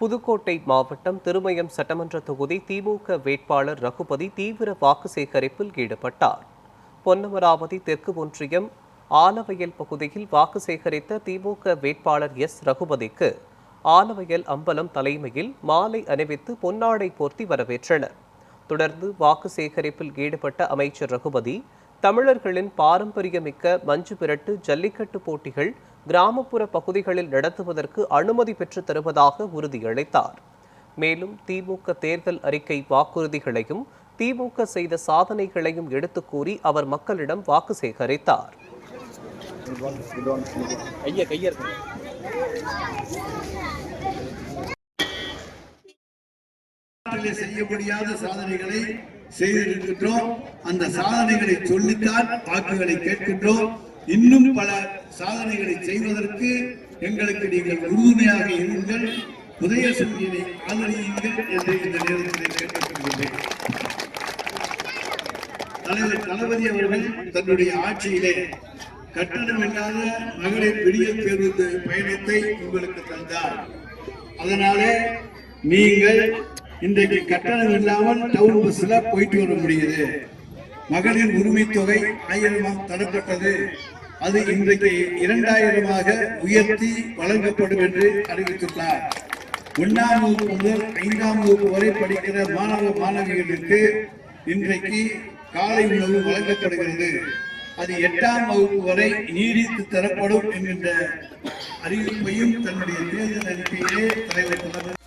புதுக்கோட்டை மாவட்டம் திருமயம் சட்டமன்ற தொகுதி திமுக வேட்பாளர் ரகுபதி தீவிர வாக்கு சேகரிப்பில் ஈடுபட்டார். பொன்னமராவதி தெற்கு ஒன்றியம் ஆலவயல் பகுதியில் வாக்கு சேகரித்த திமுக வேட்பாளர் ரகுபதிக்கு ஆலவயல் அம்பலம் தலைமையில் மாலை அணிவித்து பொன்னாடை போர்த்தி வரவேற்றனர். தொடர்ந்து வாக்கு சேகரிப்பில் ஈடுபட்ட அமைச்சர் ரகுபதி தமிழர்களின் பாரம்பரியமிக்க மஞ்சு விரட்டு ஜல்லிக்கட்டு போட்டிகள் கிராமப்புற பகுதிகளில் நடத்துவதற்கு அனுமதி பெற்றுத் தருவதாக உறுதியளித்தார். மேலும் திமுக தேர்தல் அறிக்கை வாக்குறுதிகளையும் திமுக செய்த சாதனைகளையும் எடுத்துக் கூறி அவர் மக்களிடம் வாக்கு சேகரித்தார். செய்ய முடியாத சாதனைகளை செய்திருக்கின்றோம். அந்த சாதனைகளை சொல்லித்தான் வாக்குகளை கேட்கின்றோம். இன்னும் பல சாதனைகளை செய்வதற்கு எங்களுக்கு நீங்கள் உறுதுணையாக இருங்கள், உதயசூரியனை ஆதரியுங்கள் என்று இந்த நேரத்தில் கேட்டுக்கொள்கிறேன். தலைவர் தளபதி அவர்கள் தன்னுடைய ஆட்சியிலே கட்டணமில்லாத மகளிர் விடியல் பேருந்து பயணத்தை உங்களுக்கு தந்தார். அதனாலே நீங்கள் இன்றைக்கு கட்டணம் இல்லாமல் டவுன் பஸ்ல போயிட்டு வர முடியுது. மகளிர் உரிமை தொகை 1000 தரப்பட்டது. அது இன்றைக்கு 2000 உயர்த்தி வழங்கப்படும் என்று அறிவித்துள்ளார். 1ஆம் வகுப்பு முதல் 5ஆம் வகுப்பு வரை படிக்கிற மாணவ மாணவிகளுக்கு இன்றைக்கு காலை உணவு வழங்கப்படுகிறது. அது 8ஆம் வகுப்பு வரை நீடித்து தரப்படும் என்கின்ற அறிவிப்பையும் தன்னுடைய தேர்தல் அறிக்கையிலே தலைவர்